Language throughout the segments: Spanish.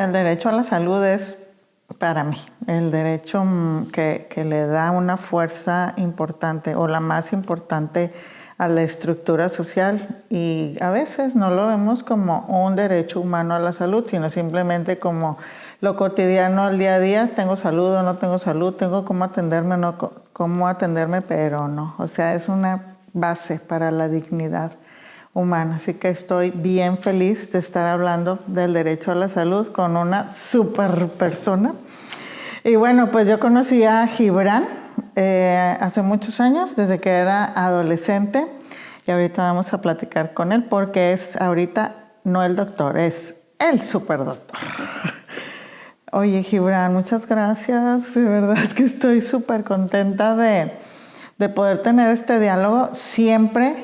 El derecho a la salud es, para mí, el derecho que le da una fuerza importante o la más importante a la estructura social, y a veces no lo vemos como un derecho humano a la salud, sino simplemente como lo cotidiano, el día a día. Tengo salud o no tengo salud, tengo cómo atenderme o no cómo atenderme, pero no. O sea, es una base para la dignidad humana. Así que estoy bien feliz de estar hablando del derecho a la salud con una super persona. Y bueno, pues yo conocí a Gibran hace muchos años, desde que era adolescente, y ahorita vamos a platicar con él porque es ahorita no el doctor, es el superdoctor. Oye, Gibran, muchas gracias. De verdad que estoy súper contenta de poder tener este diálogo. Siempre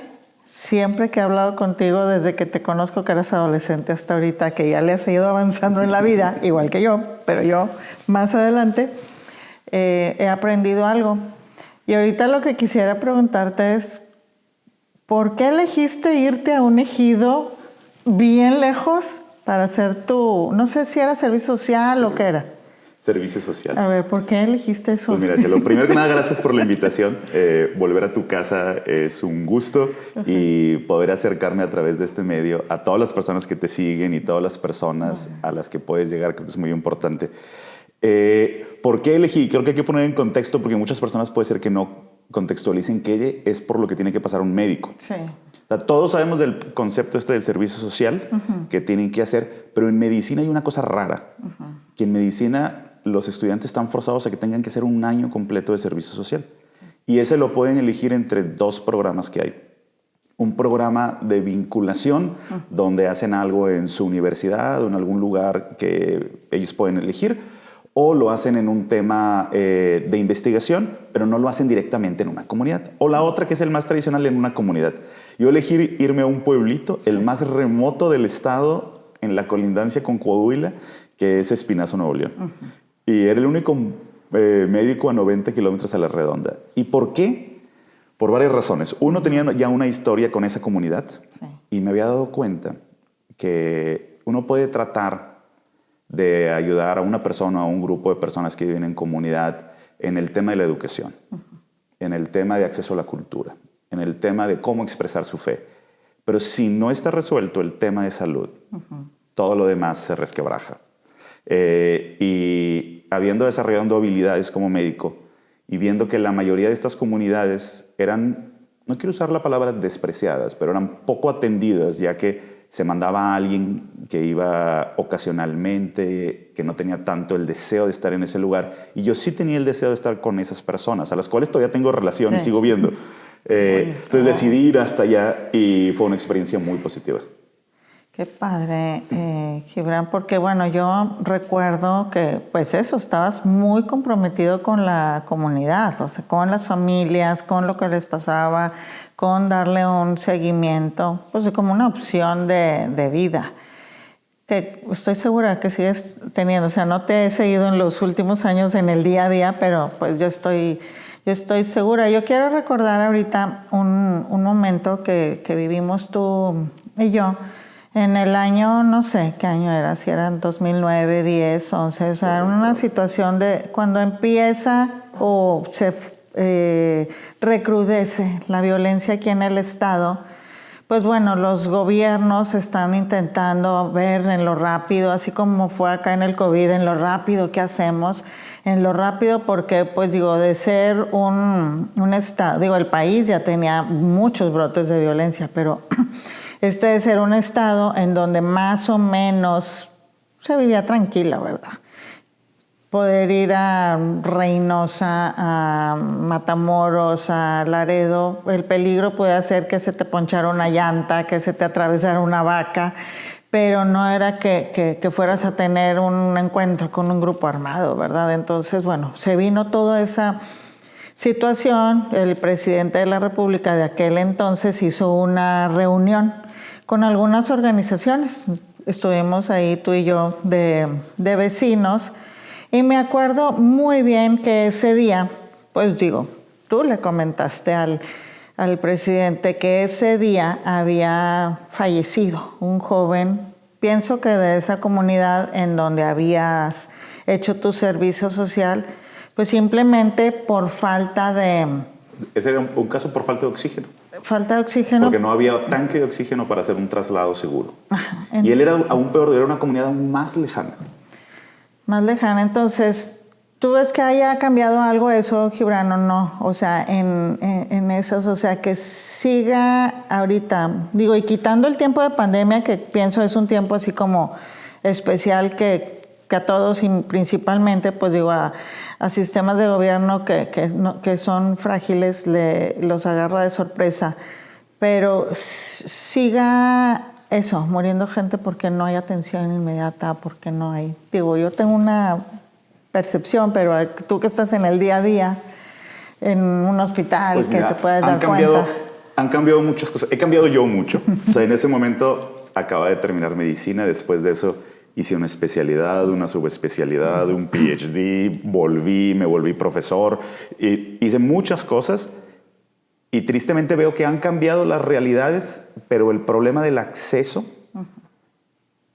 que he hablado contigo, desde que te conozco que eras adolescente hasta ahorita, que ya le has ido avanzando en la vida, igual que yo, pero yo más adelante, he aprendido algo. Y ahorita lo que quisiera preguntarte es, ¿por qué elegiste irte a un ejido bien lejos para hacer no sé si era servicio social o qué era? Servicio social. A ver, ¿por qué elegiste eso? Pues mira, Chelo, primero que nada, gracias por la invitación. Volver a tu casa es un gusto y poder acercarme a través de este medio a todas las personas que te siguen y todas las personas a las que puedes llegar, creo que es muy importante. ¿Por qué elegí? Creo que hay que poner en contexto porque muchas personas puede ser que no contextualicen que es por lo que tiene que pasar un médico. Sí. O sea, todos sabemos del concepto del servicio social que tienen que hacer, pero en medicina hay una cosa rara, que en medicina los estudiantes están forzados a que tengan que hacer un año completo de servicio social. Y ese lo pueden elegir entre dos programas que hay. Un programa de vinculación, donde hacen algo en su universidad o en algún lugar que ellos pueden elegir, o lo hacen en un tema de investigación, pero no lo hacen directamente en una comunidad. O la otra, que es el más tradicional, en una comunidad. Yo elegí irme a un pueblito, el más remoto del estado, en la colindancia con Coahuila, que es Espinazo, Nuevo León. Y era el único médico a 90 kilómetros a la redonda. ¿Y por qué? Por varias razones. Uno, tenía ya una historia con esa comunidad y me había dado cuenta que uno puede tratar de ayudar a una persona o a un grupo de personas que viven en comunidad en el tema de la educación, en el tema de acceso a la cultura, en el tema de cómo expresar su fe. Pero si no está resuelto el tema de salud, todo lo demás se resquebraja. Y habiendo desarrollado habilidades como médico y viendo que la mayoría de estas comunidades eran, no quiero usar la palabra despreciadas, pero eran poco atendidas, ya que se mandaba a alguien que iba ocasionalmente, que no tenía tanto el deseo de estar en ese lugar. Y yo sí tenía el deseo de estar con esas personas, a las cuales todavía tengo relación y sigo viendo. Entonces decidí ir hasta allá y fue una experiencia muy positiva. Qué padre, Gibran, porque bueno, yo recuerdo que pues eso, estabas muy comprometido con la comunidad, o sea, con las familias, con lo que les pasaba, con darle un seguimiento, pues como una opción de vida, que estoy segura que sigues teniendo. O sea, no te he seguido en los últimos años en el día a día, pero pues yo estoy segura. Yo quiero recordar ahorita un momento que vivimos tú y yo, en el año, no sé qué año era, si eran 2009, 10, 11, o sea, era una situación de cuando empieza o se recrudece la violencia aquí en el estado. Pues bueno, los gobiernos están intentando ver en lo rápido, así como fue acá en el COVID, en lo rápido que hacemos, en lo rápido porque, pues digo, de ser un estado, digo, el país ya tenía muchos brotes de violencia, pero este de ser un estado en donde más o menos se vivía tranquila, ¿verdad? Poder ir a Reynosa, a Matamoros, a Laredo, el peligro puede hacer que se te ponchara una llanta, que se te atravesara una vaca, pero no era que fueras a tener un encuentro con un grupo armado, ¿verdad? Entonces, bueno, se vino toda esa situación. El presidente de la República de aquel entonces hizo una reunión con algunas organizaciones. Estuvimos ahí tú y yo de vecinos. Y me acuerdo muy bien que ese día, pues digo, tú le comentaste al presidente que ese día había fallecido un joven pienso que de esa comunidad en donde habías hecho tu servicio social, pues simplemente por falta de... Ese era un caso por falta de oxígeno. Falta de oxígeno. Porque no había tanque de oxígeno para hacer un traslado seguro. Y él era aún peor, era una comunidad aún más lejana. Más lejana. Entonces, ¿tú ves que haya cambiado algo eso, Gibran, o no? O sea, en esos, o sea, que siga ahorita, digo, y quitando el tiempo de pandemia, que pienso es un tiempo así como especial que a todos y principalmente, pues digo, a sistemas de gobierno que son frágiles, los agarra de sorpresa. Pero siga eso, muriendo gente porque no hay atención inmediata, porque no hay... Digo, yo tengo una percepción, pero tú que estás en el día a día, en un hospital, pues mira, que te puedes dar cuenta. Han cambiado muchas cosas. He cambiado yo mucho. O sea, en ese momento acababa de terminar medicina, después de eso hice una especialidad, una subespecialidad, un PhD, me volví profesor, hice muchas cosas y tristemente veo que han cambiado las realidades, pero el problema del acceso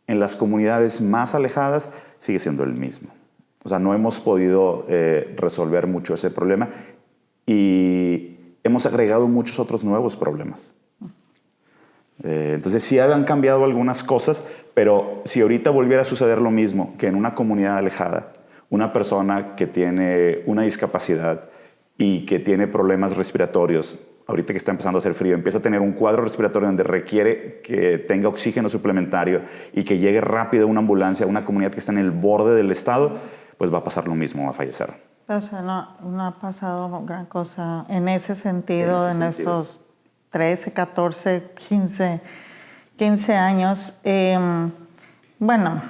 en las comunidades más alejadas sigue siendo el mismo. O sea, no hemos podido resolver mucho ese problema y hemos agregado muchos otros nuevos problemas. Entonces sí han cambiado algunas cosas, pero si ahorita volviera a suceder lo mismo, que en una comunidad alejada, una persona que tiene una discapacidad y que tiene problemas respiratorios, ahorita que está empezando a hacer frío, empieza a tener un cuadro respiratorio donde requiere que tenga oxígeno suplementario y que llegue rápido una ambulancia a una comunidad que está en el borde del estado, pues va a pasar lo mismo, va a fallecer. O sea, no ha pasado gran cosa en ese sentido, en estos 13, 14, 15 años. Bueno,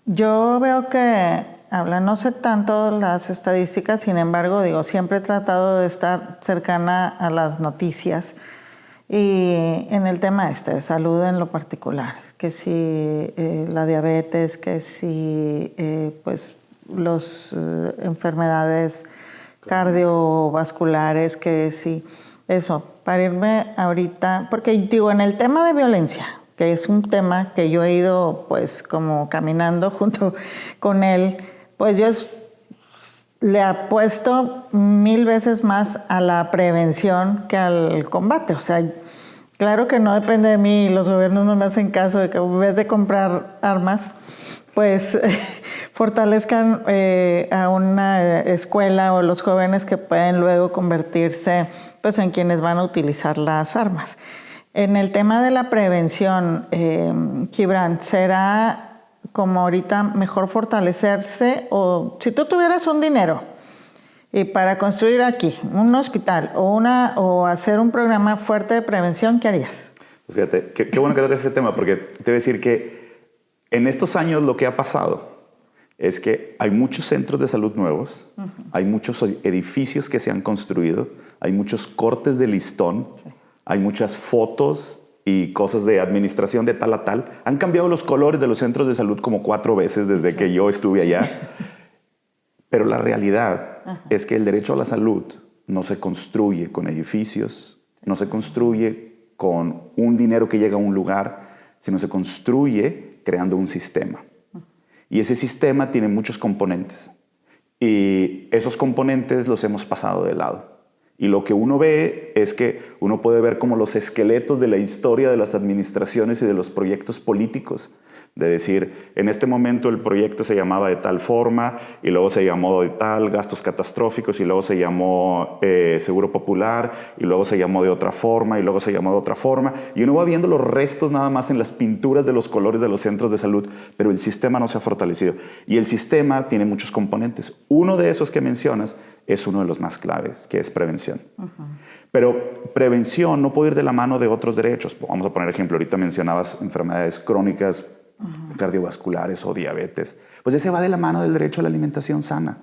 yo veo que no sé tanto las estadísticas, sin embargo, digo, siempre he tratado de estar cercana a las noticias y en el tema de salud en lo particular, que si la diabetes, que si pues las enfermedades cardiovasculares, que si eso, para irme ahorita, porque digo, en el tema de violencia, que es un tema que yo he ido pues como caminando junto con él, pues yo le apuesto 1000 veces más a la prevención que al combate. O sea, claro que no depende de mí, los gobiernos no me hacen caso de que en vez de comprar armas, pues fortalezcan a una escuela o los jóvenes que pueden luego convertirse pues en quienes van a utilizar las armas. En el tema de la prevención, Gibran, ¿será como ahorita mejor fortalecerse? O si tú tuvieras un dinero y para construir aquí un hospital o hacer un programa fuerte de prevención, ¿qué harías? Pues fíjate, qué bueno que toques ese tema, porque te voy a decir que en estos años lo que ha pasado es que hay muchos centros de salud nuevos, hay muchos edificios que se han construido, hay muchos cortes de listón, hay muchas fotos y cosas de administración de tal a tal. Han cambiado los colores de los centros de salud como 4 veces desde que yo estuve allá. Pero la realidad es que el derecho a la salud no se construye con edificios, no se construye con un dinero que llega a un lugar, sino se construye creando un sistema. Y ese sistema tiene muchos componentes. Y esos componentes los hemos pasado de lado. Y lo que uno ve es que uno puede ver como los esqueletos de la historia de las administraciones y de los proyectos políticos. De decir, en este momento el proyecto se llamaba de tal forma y luego se llamó de tal, gastos catastróficos, y luego se llamó seguro popular, y luego se llamó de otra forma, y luego se llamó de otra forma. Y uno va viendo los restos nada más en las pinturas de los colores de los centros de salud, pero el sistema no se ha fortalecido. Y el sistema tiene muchos componentes. Uno de esos que mencionas es uno de los más claves, que es prevención. Pero prevención no puede ir de la mano de otros derechos. Vamos a poner ejemplo, ahorita mencionabas enfermedades crónicas, cardiovasculares o diabetes. Pues ese va de la mano del derecho a la alimentación sana.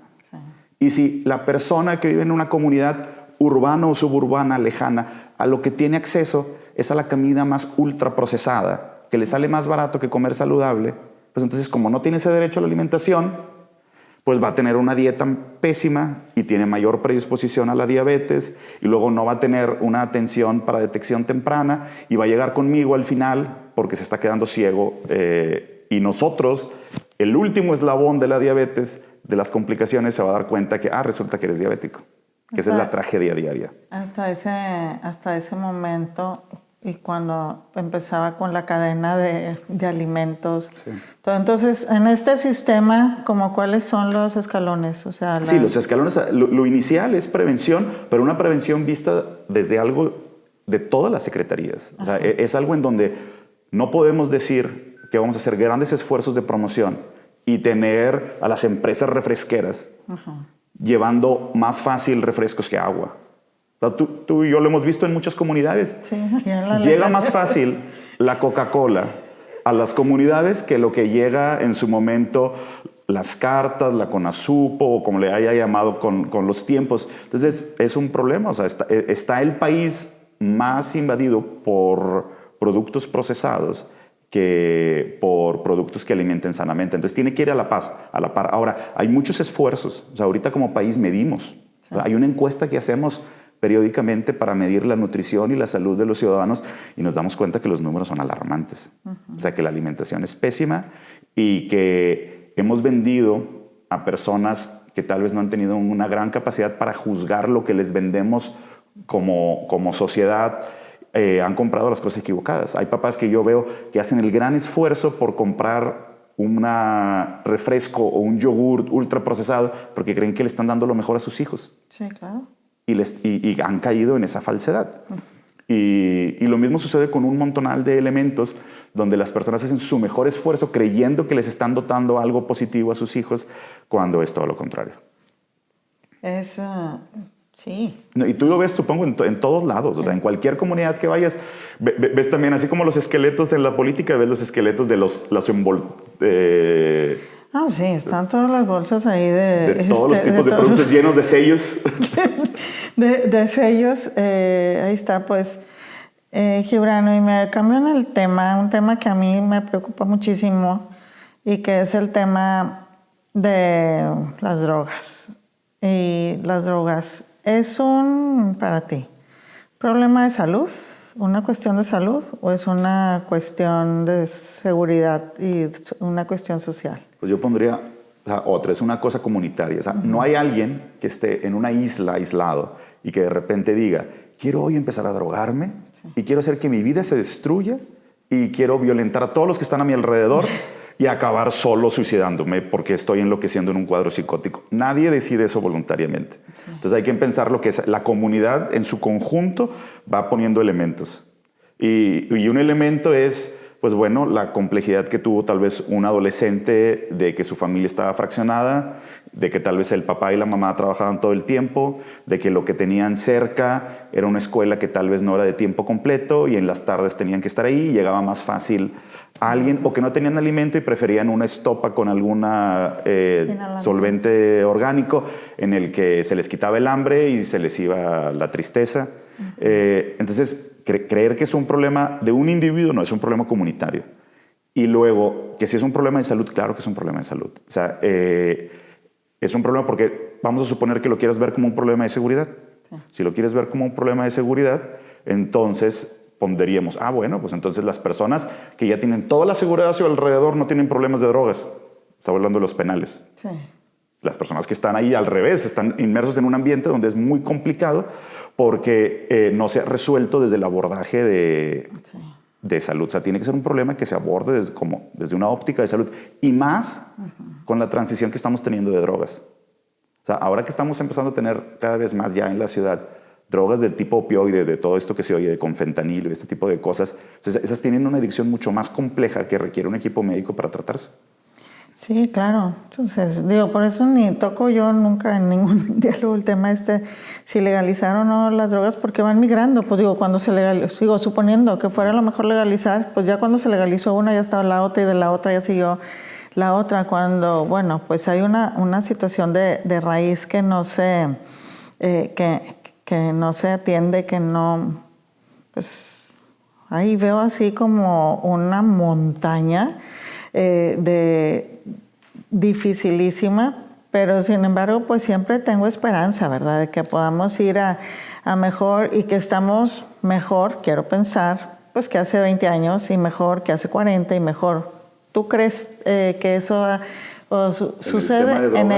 Y si la persona que vive en una comunidad urbana o suburbana lejana, a lo que tiene acceso es a la comida más ultraprocesada, que le sale más barato que comer saludable, pues entonces como no tiene ese derecho a la alimentación, pues va a tener una dieta pésima y tiene mayor predisposición a la diabetes, y luego no va a tener una atención para detección temprana y va a llegar conmigo al final porque se está quedando ciego y nosotros, el último eslabón de la diabetes, de las complicaciones, se va a dar cuenta que, resulta que eres diabético, que esa es la tragedia diaria. Hasta ese momento, y cuando empezaba con la cadena de alimentos. Sí. Entonces, en este sistema, ¿cuáles son los escalones? O sea, Sí, los escalones, lo inicial es prevención, pero una prevención vista desde algo de todas las secretarías. O sea, es algo en donde no podemos decir que vamos a hacer grandes esfuerzos de promoción y tener a las empresas refresqueras llevando más fácil refrescos que agua. O sea, tú y yo lo hemos visto en muchas comunidades. Sí, llega más fácil la Coca-Cola a las comunidades que lo que llega en su momento las cartas, la Conasupo, o como le haya llamado con los tiempos. Entonces es un problema. O sea, está el país más invadido por productos procesados que por productos que alimenten sanamente. Entonces tiene que ir a la par. Ahora, hay muchos esfuerzos. O sea, ahorita como país medimos. Sí. Hay una encuesta que hacemos periódicamente para medir la nutrición y la salud de los ciudadanos y nos damos cuenta que los números son alarmantes. O sea, que la alimentación es pésima y que hemos vendido a personas que tal vez no han tenido una gran capacidad para juzgar lo que les vendemos como sociedad. Han comprado las cosas equivocadas. Hay papás que yo veo que hacen el gran esfuerzo por comprar un refresco o un yogur ultraprocesado porque creen que le están dando lo mejor a sus hijos. Sí, claro. Y han caído en esa falsedad. Y lo mismo sucede con un montonal de elementos donde las personas hacen su mejor esfuerzo creyendo que les están dotando algo positivo a sus hijos cuando es todo lo contrario. Sí. Y tú lo ves, supongo, en todos lados. O sea, en cualquier comunidad que vayas, ves también, así como los esqueletos en la política, ves los esqueletos de sí, están todas las bolsas ahí de todos los tipos de productos llenos de sellos. de sellos. Ahí está, pues, Gibrano. Y me cambian el tema, un tema que a mí me preocupa muchísimo y que es el tema de las drogas. Y las drogas es para ti, problema de salud, una cuestión de salud, o es una cuestión de seguridad y una cuestión social. Pues yo pondría otra, es una cosa comunitaria. O sea, no hay alguien que esté en una isla aislado y que de repente diga, quiero hoy empezar a drogarme y quiero hacer que mi vida se destruya y quiero violentar a todos los que están a mi alrededor y acabar solo suicidándome porque estoy enloqueciendo en un cuadro psicótico. Nadie decide eso voluntariamente. Sí. Entonces hay que pensar lo que es la comunidad en su conjunto va poniendo elementos. Y un elemento es, pues bueno, la complejidad que tuvo tal vez un adolescente de que su familia estaba fraccionada, de que tal vez el papá y la mamá trabajaban todo el tiempo, de que lo que tenían cerca era una escuela que tal vez no era de tiempo completo y en las tardes tenían que estar ahí y llegaba más fácil a alguien, o que no tenían alimento y preferían una estopa con alguna solvente orgánico en el que se les quitaba el hambre y se les iba la tristeza. Entonces, creer que es un problema de un individuo no es un problema comunitario. Y luego, que si es un problema de salud, claro que es un problema de salud. O sea, es un problema porque vamos a suponer que lo quieras ver como un problema de seguridad. Sí. Si lo quieres ver como un problema de seguridad, entonces pondríamos, bueno, pues entonces las personas que ya tienen toda la seguridad a su alrededor no tienen problemas de drogas. Estaba hablando de los penales. Sí. Las personas que están ahí al revés, están inmersos en un ambiente donde es muy complicado porque no se ha resuelto desde el abordaje de salud. O sea, tiene que ser un problema que se aborde desde una óptica de salud y más con la transición que estamos teniendo de drogas. O sea, ahora que estamos empezando a tener cada vez más ya en la ciudad drogas del tipo opioide, de todo esto que se oye, con fentanilo y este tipo de cosas, esas tienen una adicción mucho más compleja que requiere un equipo médico para tratarse. Sí, claro. Entonces, por eso ni toco yo nunca en ningún diálogo el tema si legalizar o no las drogas, porque van migrando. Pues cuando se legalizó, suponiendo que fuera lo mejor legalizar, pues ya cuando se legalizó una ya estaba la otra y de la otra ya siguió la otra. Cuando, pues hay una situación de raíz que no se... que no se atiende, que no, pues ahí veo así como una montaña dificilísima, pero sin embargo pues siempre tengo esperanza, ¿verdad? De que podamos ir a mejor y que estamos mejor, quiero pensar, pues que hace 20 años y mejor que hace 40 y mejor. ¿Tú crees que eso sucede en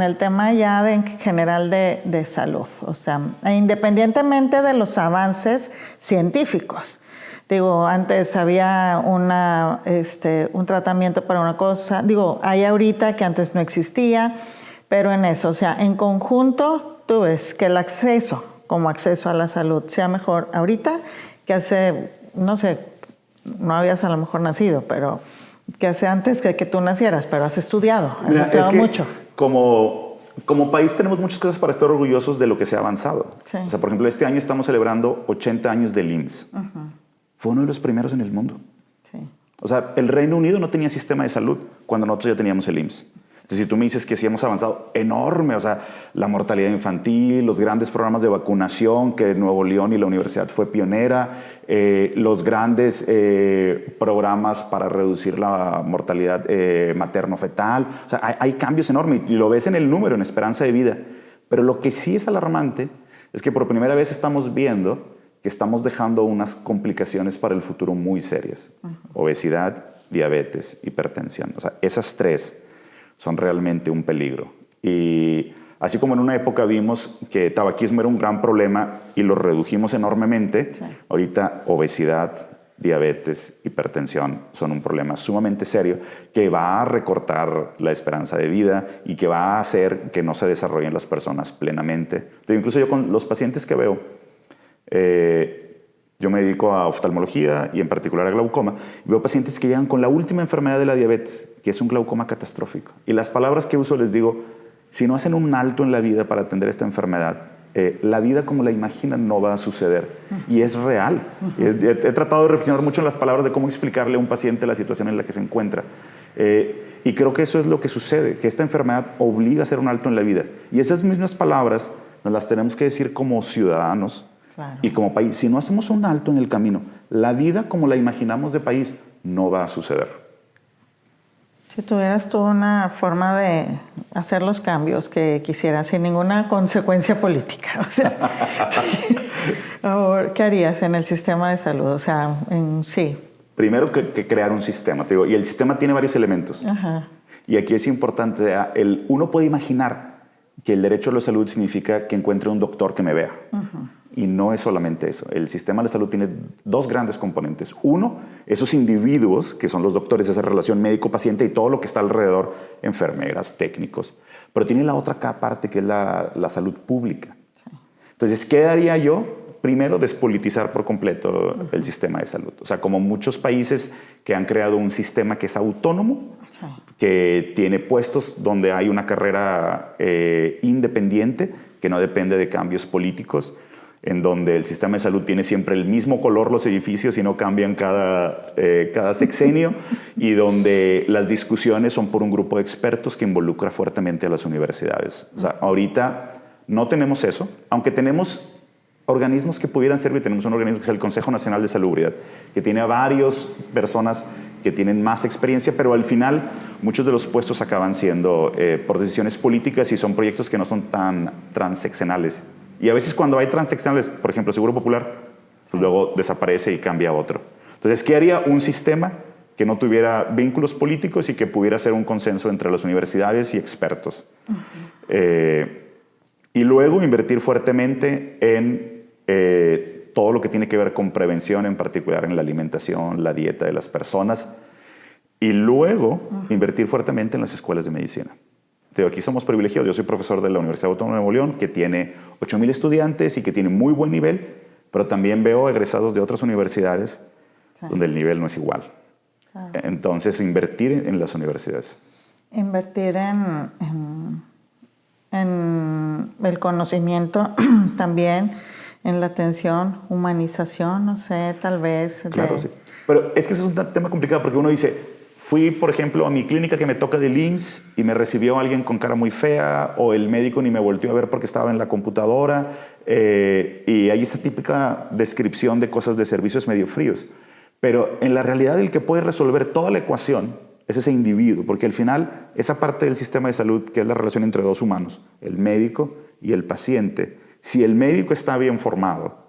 el tema ya en general de salud? O sea, independientemente de los avances científicos. Digo, antes había un tratamiento para una cosa, hay ahorita que antes no existía, pero en eso, o sea, en conjunto, tú ves que el acceso, como acceso a la salud, sea mejor ahorita que hace, no sé, no habías a lo mejor nacido, pero que hace antes que tú nacieras, pero has estudiado, mucho. Como país tenemos muchas cosas para estar orgullosos de lo que se ha avanzado. Sí. O sea, por ejemplo, este año estamos celebrando 80 años del IMSS. Fue uno de los primeros en el mundo. Sí. O sea, el Reino Unido no tenía sistema de salud cuando nosotros ya teníamos el IMSS. Entonces, si tú me dices que sí hemos avanzado enorme, o sea, la mortalidad infantil, los grandes programas de vacunación, que Nuevo León y la universidad fue pionera, los grandes programas para reducir la mortalidad materno-fetal. O sea, hay cambios enormes y lo ves en el número, en esperanza de vida. Pero lo que sí es alarmante es que por primera vez estamos viendo que estamos dejando unas complicaciones para el futuro muy serias. Obesidad, diabetes, hipertensión. O sea, esas tres son realmente un peligro. Y así como en una época vimos que tabaquismo era un gran problema y lo redujimos enormemente, sí. Ahorita obesidad, diabetes, hipertensión son un problema sumamente serio que va a recortar la esperanza de vida y que va a hacer que no se desarrollen las personas plenamente. Entonces, incluso yo con los pacientes que veo, yo me dedico a oftalmología y en particular a glaucoma. Y veo pacientes que llegan con la última enfermedad de la diabetes, que es un glaucoma catastrófico. Y las palabras que uso les digo, si no hacen un alto en la vida para atender esta enfermedad, la vida como la imaginan no va a suceder. Y es real. He tratado de reflexionar mucho en las palabras de cómo explicarle a un paciente la situación en la que se encuentra. Y creo que eso es lo que sucede, que esta enfermedad obliga a hacer un alto en la vida. Y esas mismas palabras nos las tenemos que decir como ciudadanos. Claro. Y como país, si no hacemos un alto en el camino, la vida como la imaginamos de país no va a suceder. Si tuvieras tú una forma de hacer los cambios que quisieras sin ninguna consecuencia política, o sea, ¿qué harías en el sistema de salud? O sea, sí. Primero que crear un sistema, te digo, y el sistema tiene varios elementos. Ajá. Y aquí es importante, uno puede imaginar que el derecho a la salud significa que encuentre un doctor que me vea. Uh-huh. Y no es solamente eso. El sistema de salud tiene dos grandes componentes. Uno, esos individuos, que son los doctores, esa relación médico-paciente y todo lo que está alrededor, enfermeras, técnicos. Pero tiene la otra parte que es la salud pública. Sí. Entonces, ¿qué haría yo? Primero, despolitizar por completo el sistema de salud. O sea, como muchos países que han creado un sistema que es autónomo, sí, que tiene puestos donde hay una carrera independiente, que no depende de cambios políticos, en donde el sistema de salud tiene siempre el mismo color los edificios y no cambian cada sexenio, y donde las discusiones son por un grupo de expertos que involucra fuertemente a las universidades. O sea, ahorita no tenemos eso, aunque tenemos organismos que pudieran servir. Tenemos un organismo que es el Consejo Nacional de Salubridad, que tiene a varias personas que tienen más experiencia, pero al final muchos de los puestos acaban siendo por decisiones políticas y son proyectos que no son tan transeccionales. Y a veces cuando hay transeccionales, por ejemplo, Seguro Popular, pues luego desaparece y cambia a otro. Entonces, ¿qué haría un sistema que no tuviera vínculos políticos y que pudiera ser un consenso entre las universidades y expertos? Uh-huh. Y luego invertir fuertemente en todo lo que tiene que ver con prevención, en particular en la alimentación, la dieta de las personas. Y luego invertir fuertemente en las escuelas de medicina. Aquí somos privilegiados. Yo soy profesor de la Universidad Autónoma de Nuevo León, que tiene 8,000 estudiantes y que tiene muy buen nivel, pero también veo egresados de otras universidades, sí, donde el nivel no es igual. Claro. Entonces, invertir en las universidades. Invertir en el conocimiento también, en la atención, humanización, no sé, tal vez. Claro, sí. Pero es que ese es un tema complicado porque uno dice, fui, por ejemplo, a mi clínica que me toca del IMSS y me recibió alguien con cara muy fea, o el médico ni me volteó a ver porque estaba en la computadora, y hay esa típica descripción de cosas de servicios medio fríos. Pero en la realidad el que puede resolver toda la ecuación es ese individuo, porque al final esa parte del sistema de salud, que es la relación entre dos humanos, el médico y el paciente, si el médico está bien formado,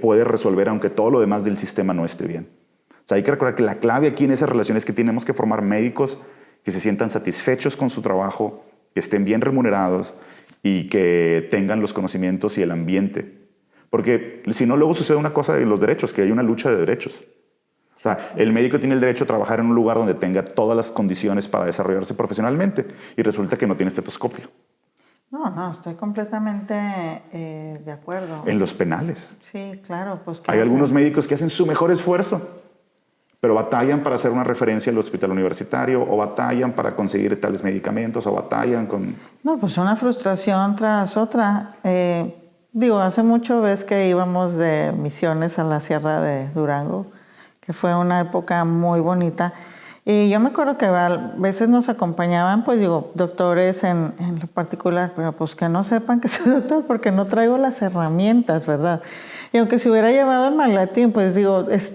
puede resolver aunque todo lo demás del sistema no esté bien. O sea, hay que recordar que la clave aquí en esas relaciones es que tenemos que formar médicos que se sientan satisfechos con su trabajo, que estén bien remunerados y que tengan los conocimientos y el ambiente. Porque si no, luego sucede una cosa de los derechos, que hay una lucha de derechos. O sea, el médico tiene el derecho a trabajar en un lugar donde tenga todas las condiciones para desarrollarse profesionalmente y resulta que no tiene estetoscopio. No, estoy completamente de acuerdo. En los penales. Sí, claro. Pues, hay algunos médicos que hacen su mejor esfuerzo, pero batallan para hacer una referencia al hospital universitario o batallan para conseguir tales medicamentos o batallan con... No, pues una frustración tras otra. Hace mucho ves que íbamos de misiones a la Sierra de Durango, que fue una época muy bonita. Y yo me acuerdo que a veces nos acompañaban, doctores en lo particular, pero pues que no sepan que soy doctor porque no traigo las herramientas, ¿verdad? Y aunque se hubiera llevado el Maglatin,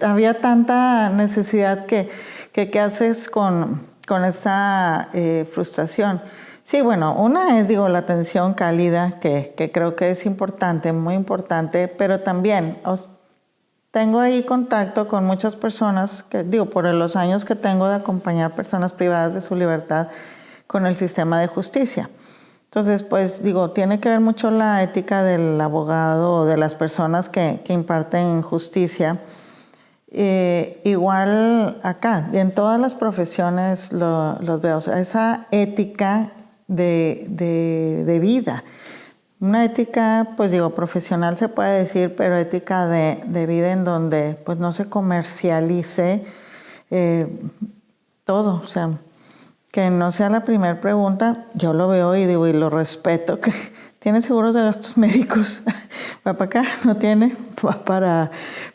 había tanta necesidad que haces con esa frustración. Sí, bueno, una es, la atención cálida, que creo que es importante, muy importante, pero también... Tengo ahí contacto con muchas personas que, por los años que tengo de acompañar personas privadas de su libertad con el sistema de justicia. Entonces, tiene que ver mucho la ética del abogado o de las personas que imparten justicia. Igual acá, en todas las profesiones los veo, o sea, esa ética de vida. Una ética, profesional se puede decir, pero ética de vida en donde no se comercialice todo. O sea, que no sea la primera pregunta. Yo lo veo y lo respeto. Que ¿tiene seguros de gastos médicos? Va para acá, no tiene, va para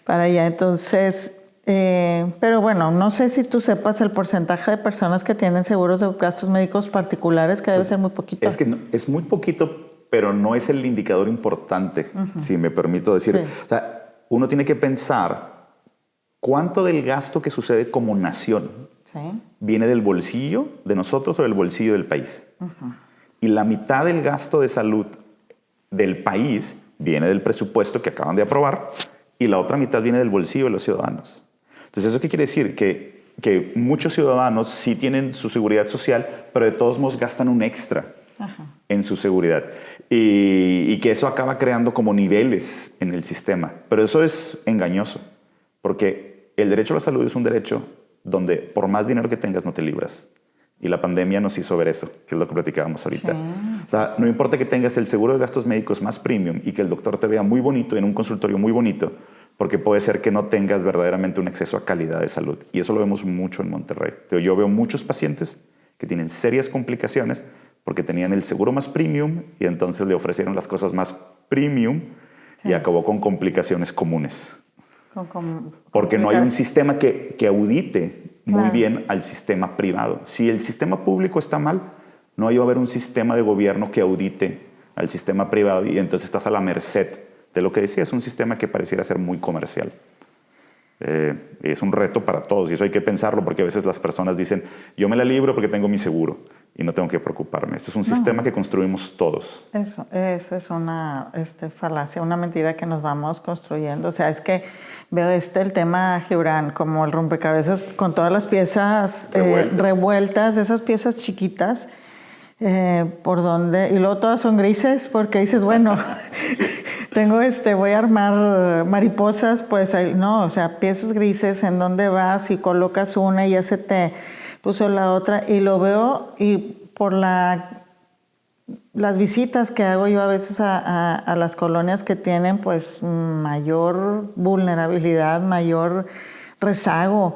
allá. Entonces, pero bueno, no sé si tú sepas el porcentaje de personas que tienen seguros de gastos médicos particulares, que debe ser muy poquito. Es que es muy poquito, pero no es el indicador importante, si me permito decir. Sí. O sea, uno tiene que pensar cuánto del gasto que sucede como nación viene del bolsillo de nosotros o del bolsillo del país. Y la mitad del gasto de salud del país viene del presupuesto que acaban de aprobar y la otra mitad viene del bolsillo de los ciudadanos. Entonces, ¿eso qué quiere decir? Que muchos ciudadanos sí tienen su seguridad social, pero de todos modos gastan un extra en su seguridad. Y que eso acaba creando como niveles en el sistema. Pero eso es engañoso, porque el derecho a la salud es un derecho donde por más dinero que tengas no te libras. Y la pandemia nos hizo ver eso, que es lo que platicábamos ahorita. Sí. O sea, no importa que tengas el seguro de gastos médicos más premium y que el doctor te vea muy bonito en un consultorio muy bonito, porque puede ser que no tengas verdaderamente un acceso a calidad de salud. Y eso lo vemos mucho en Monterrey. Yo veo muchos pacientes que tienen serias complicaciones porque tenían el seguro más premium y entonces le ofrecieron las cosas más premium y acabó con complicaciones comunes. Porque no hay un sistema que audite muy bien al sistema privado. Si el sistema público está mal, no va a haber un sistema de gobierno que audite al sistema privado y entonces estás a la merced de lo que decía. Es un sistema que pareciera ser muy comercial. Es un reto para todos y eso hay que pensarlo porque a veces las personas dicen yo me la libro porque tengo mi seguro y no tengo que preocuparme. Este es un sistema que construimos todos. Eso es una falacia, una mentira que nos vamos construyendo. O sea, es que veo el tema, Gibran, como el rompecabezas con todas las piezas revueltas, esas piezas chiquitas, por donde, y luego todas son grises porque dices, bueno, voy a armar mariposas, no, o sea, piezas grises en donde vas y colocas una y ya se te puso la otra, y lo veo y por las visitas que hago yo a veces a las colonias que tienen mayor vulnerabilidad, mayor rezago,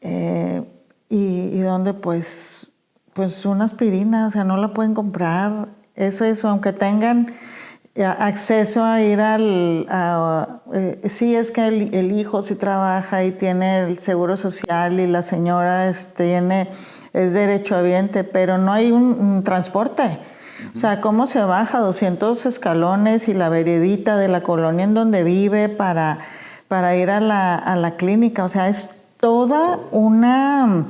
y donde pues una aspirina, o sea, no la pueden comprar. Eso, aunque tengan acceso a ir sí, es que el hijo sí trabaja y tiene el seguro social y la señora es derechohabiente, pero no hay un transporte. O sea, ¿cómo se baja 200 escalones y la veredita de la colonia en donde vive para ir a la clínica? O sea, es toda una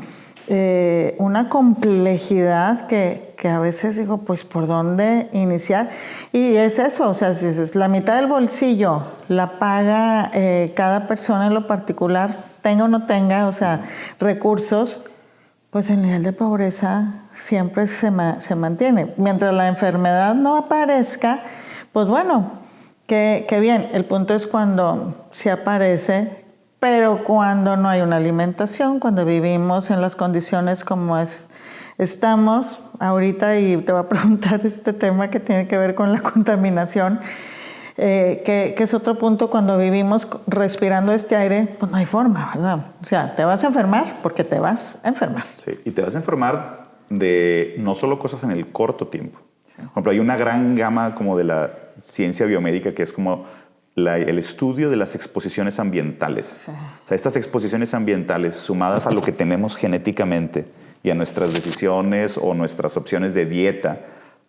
complejidad que que a veces digo, pues, ¿por dónde iniciar? Y es eso, o sea, si es la mitad del bolsillo la paga cada persona en lo particular, tenga o no tenga, o sea, recursos, pues el nivel de pobreza siempre se mantiene. Mientras la enfermedad no aparezca, pues bueno, que bien. El punto es cuando sí aparece, pero cuando no hay una alimentación, cuando vivimos en las condiciones como estamos ahorita, y te voy a preguntar este tema que tiene que ver con la contaminación, que es otro punto. Cuando vivimos respirando este aire, pues no hay forma, ¿verdad? O sea, te vas a enfermar porque te vas a enfermar. Sí, y te vas a enfermar de no solo cosas en el corto tiempo. Sí. Por ejemplo, hay una gran gama como de la ciencia biomédica que es como el estudio de las exposiciones ambientales. Sí. O sea, estas exposiciones ambientales sumadas a lo que tenemos genéticamente y a nuestras decisiones o nuestras opciones de dieta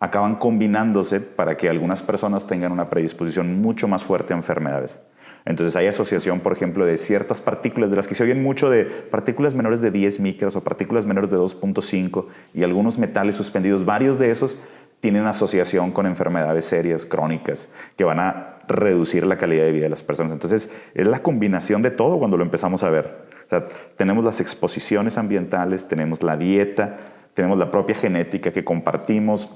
acaban combinándose para que algunas personas tengan una predisposición mucho más fuerte a enfermedades. Entonces hay asociación, por ejemplo, de ciertas partículas, de las que se oyen mucho, de partículas menores de 10 micras o partículas menores de 2.5 y algunos metales suspendidos. Varios de esos tienen asociación con enfermedades serias, crónicas, que van a reducir la calidad de vida de las personas. Entonces es la combinación de todo cuando lo empezamos a ver. O sea, tenemos las exposiciones ambientales, tenemos la dieta, tenemos la propia genética que compartimos,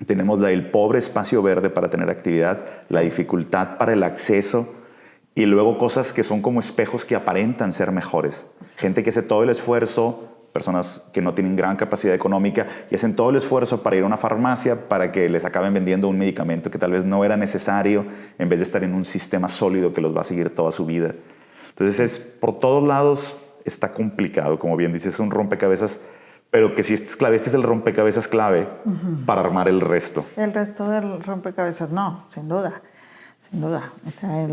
tenemos el pobre espacio verde para tener actividad, la dificultad para el acceso y luego cosas que son como espejos que aparentan ser mejores. Gente que hace todo el esfuerzo, personas que no tienen gran capacidad económica y hacen todo el esfuerzo para ir a una farmacia para que les acaben vendiendo un medicamento que tal vez no era necesario en vez de estar en un sistema sólido que los va a seguir toda su vida. Entonces, por todos lados está complicado. Como bien dices, es un rompecabezas, pero que si este es clave, este es el rompecabezas clave para armar el resto. El resto del rompecabezas, no, sin duda, sin duda. O sea,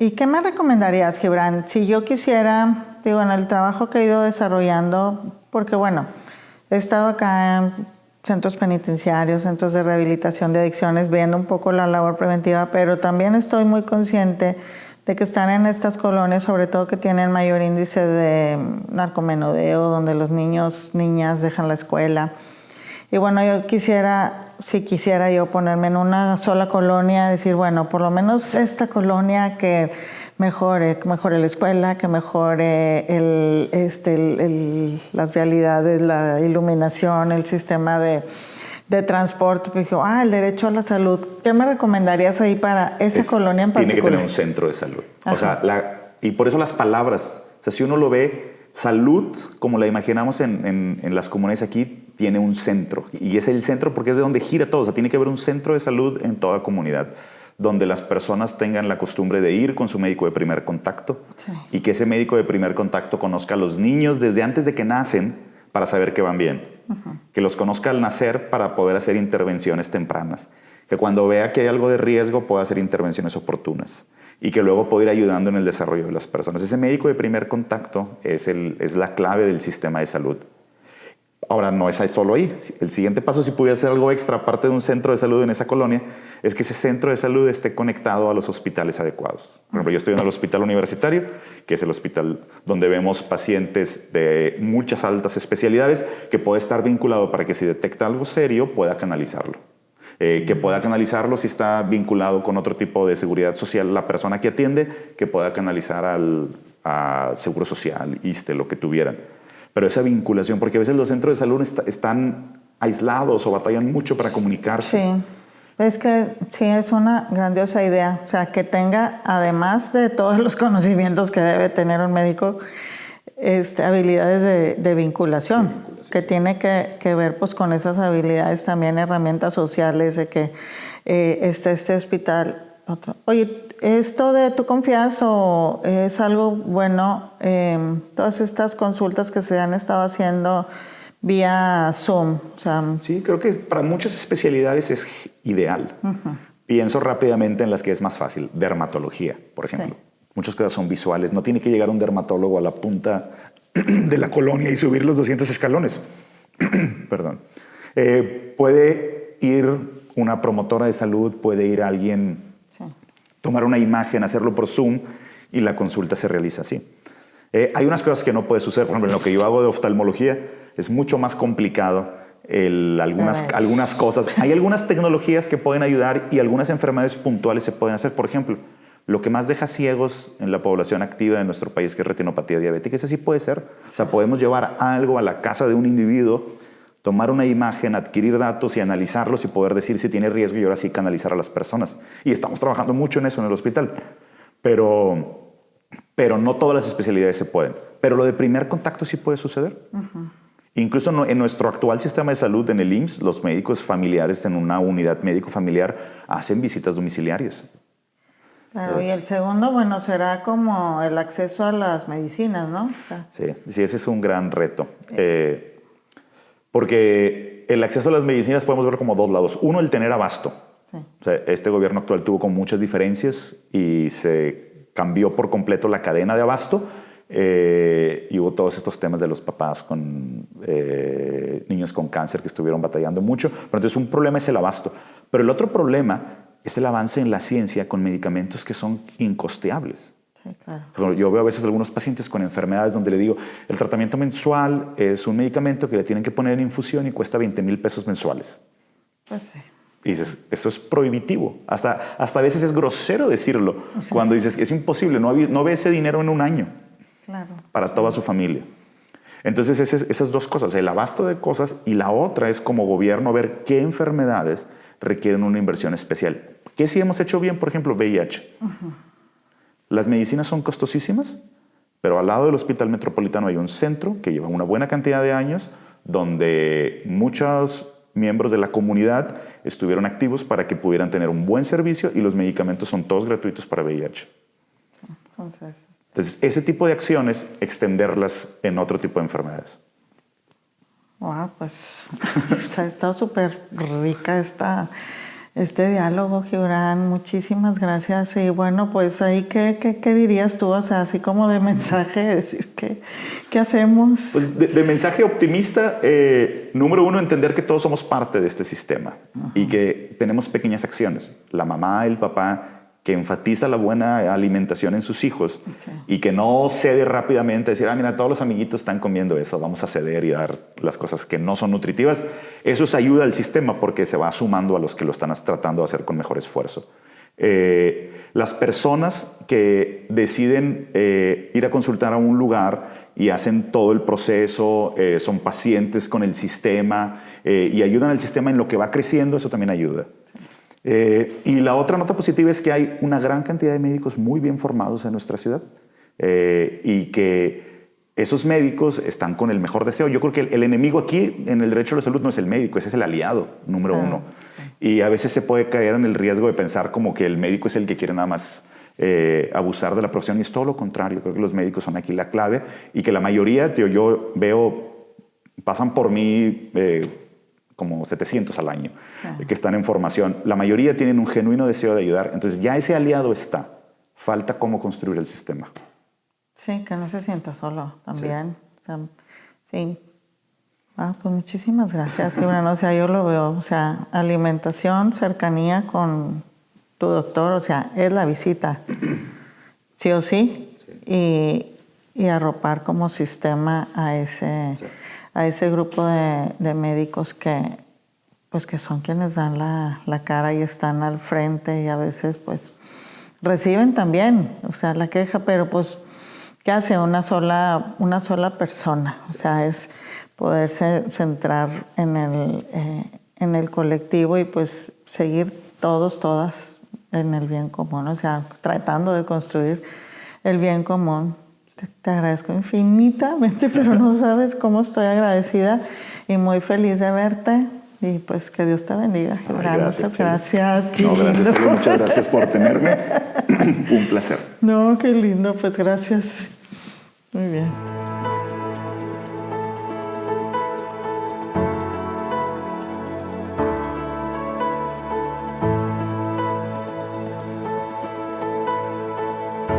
¿Y qué me recomendarías, Gibran? Si yo quisiera, digo, en el trabajo que he ido desarrollando, porque bueno, he estado acá en centros penitenciarios, centros de rehabilitación de adicciones, viendo un poco la labor preventiva, pero también estoy muy consciente de que están en estas colonias, sobre todo que tienen mayor índice de narcomenudeo, donde los niños, niñas dejan la escuela. Y bueno, yo si quisiera yo ponerme en una sola colonia, decir, bueno, por lo menos esta colonia que mejore la escuela, que mejore las vialidades, la iluminación, el sistema de transporte. Pues dijo, el derecho a la salud. ¿Qué me recomendarías ahí para esa colonia en particular? Tiene que tener un centro de salud. Ajá. O sea, y por eso las palabras. O sea, si uno lo ve, salud, como la imaginamos en las comunidades aquí, tiene un centro. Y es el centro porque es de donde gira todo. O sea, tiene que haber un centro de salud en toda comunidad, donde las personas tengan la costumbre de ir con su médico de primer contacto. Sí. Y que ese médico de primer contacto conozca a los niños desde antes de que nacen para saber que van bien. Uh-huh. Que los conozca al nacer para poder hacer intervenciones tempranas. Que cuando vea que hay algo de riesgo pueda hacer intervenciones oportunas. Y que luego pueda ir ayudando en el desarrollo de las personas. Ese médico de primer contacto es la clave del sistema de salud. Ahora, no es solo ahí. El siguiente paso, si pudiera hacer algo extra, aparte de un centro de salud en esa colonia, es que ese centro de salud esté conectado a los hospitales adecuados. Por ejemplo, yo estoy en el hospital universitario, que es el hospital donde vemos pacientes de muchas altas especialidades, que puede estar vinculado para que si detecta algo serio, pueda canalizarlo. Que pueda canalizarlo si está vinculado con otro tipo de seguridad social, la persona que atiende, que pueda canalizar a Seguro Social, ISSSTE, lo que tuvieran. Pero esa vinculación, porque a veces los centros de salud están aislados o batallan mucho para comunicarse. Sí, es que sí, es una grandiosa idea. O sea, que tenga, además de todos los conocimientos que debe tener un médico, habilidades de vinculación. Que tiene que ver pues con esas habilidades también, herramientas sociales, de que este hospital. Oye, ¿esto de Tu Confías o es algo bueno? Todas estas consultas que se han estado haciendo vía Zoom. O sea, sí, creo que para muchas especialidades es ideal. Uh-huh. Pienso rápidamente en las que es más fácil. Dermatología, por ejemplo. Sí. Muchas cosas son visuales. No tiene que llegar un dermatólogo a la punta de la colonia y subir los 200 escalones. Perdón. Puede ir una promotora de salud, puede ir alguien, sí, tomar una imagen, hacerlo por Zoom y la consulta se realiza así. Hay unas cosas que no puede suceder. Por ejemplo, en lo que yo hago de oftalmología es mucho más complicado algunas cosas. Hay algunas tecnologías que pueden ayudar y algunas enfermedades puntuales se pueden hacer. Por ejemplo, lo que más deja ciegos en la población activa de nuestro país, que es retinopatía diabética, ese sí puede ser. O sea, podemos llevar algo a la casa de un individuo, tomar una imagen, adquirir datos y analizarlos y poder decir si tiene riesgo y ahora sí canalizar a las personas. Y estamos trabajando mucho en eso en el hospital. Pero no todas las especialidades se pueden. Pero lo de primer contacto sí puede suceder. Incluso en nuestro actual sistema de salud, en el IMSS, los médicos familiares en una unidad médico familiar hacen visitas domiciliarias. Claro, y el segundo, bueno, será como el acceso a las medicinas, ¿no? Sí, ese es un gran reto. Porque el acceso a las medicinas podemos ver como dos lados. Uno, el tener abasto. Sí. O sea, este gobierno actual tuvo con muchas diferencias y se cambió por completo la cadena de abasto. Y hubo todos estos temas de los papás con niños con cáncer que estuvieron batallando mucho. Pero entonces un problema es el abasto. Pero el otro problema es el avance en la ciencia con medicamentos que son incosteables. Sí, claro. Yo veo a veces algunos pacientes con enfermedades donde le digo, el tratamiento mensual es un medicamento que le tienen que poner en infusión y cuesta 20,000 pesos mensuales. Pues sí. Y dices, eso es prohibitivo. Hasta a veces es grosero decirlo. Sí. Cuando dices, es imposible, no ve ese dinero en un año. Claro. Para toda su familia. Entonces, esas dos cosas, el abasto de cosas y la otra es como gobierno ver qué enfermedades requieren una inversión especial. ¿Qué sí hemos hecho bien? Por ejemplo, VIH. Las medicinas son costosísimas, pero al lado del Hospital Metropolitano hay un centro que lleva una buena cantidad de años donde muchos miembros de la comunidad estuvieron activos para que pudieran tener un buen servicio y los medicamentos son todos gratuitos para VIH. Entonces, ese tipo de acciones, extenderlas en otro tipo de enfermedades. Wow, pues ha estado súper rica este diálogo, Gibran. Muchísimas gracias. Y bueno, pues ahí, ¿qué dirías tú? O sea, así como de mensaje, decir, ¿qué hacemos? Pues de mensaje optimista, número uno, entender que todos somos parte de este sistema y que tenemos pequeñas acciones. La mamá, el papá, que enfatiza la buena alimentación en sus hijos y que no cede rápidamente a decir, mira, todos los amiguitos están comiendo eso, vamos a ceder y dar las cosas que no son nutritivas. Eso es ayuda al sistema porque se va sumando a los que lo están tratando de hacer con mejor esfuerzo. Las personas que deciden ir a consultar a un lugar y hacen todo el proceso, son pacientes con el sistema y ayudan al sistema en lo que va creciendo, eso también ayuda. Y la otra nota positiva es que hay una gran cantidad de médicos muy bien formados en nuestra ciudad y que esos médicos están con el mejor deseo. Yo creo que el enemigo aquí en el derecho a la salud no es el médico, ese es el aliado número uno. Y a veces se puede caer en el riesgo de pensar como que el médico es el que quiere nada más abusar de la profesión y es todo lo contrario. Creo que los médicos son aquí la clave y que la mayoría, yo veo, pasan por mí como 700 al año que están en formación. La mayoría tienen un genuino deseo de ayudar. Entonces ya ese aliado está. Falta cómo construir el sistema. Sí, que no se sienta solo también. Sí. O sea, sí. Pues muchísimas gracias, Gibran. O sea, yo lo veo. O sea, alimentación, cercanía con tu doctor. O sea, es la visita. Sí o sí. Y arropar como sistema a ese grupo de médicos que son quienes dan la cara y están al frente y a veces pues reciben también, o sea, la queja, pero pues ¿qué hace una sola persona? O sea, es poderse centrar en el colectivo y pues seguir todas en el bien común, o sea, tratando de construir el bien común. Te agradezco infinitamente, pero no sabes cómo estoy agradecida y muy feliz de verte. Y pues que Dios te bendiga, Gibran. Muchas gracias. Qué lindo. Chelo, muchas gracias por tenerme. Un placer. No, qué lindo. Pues gracias. Muy bien.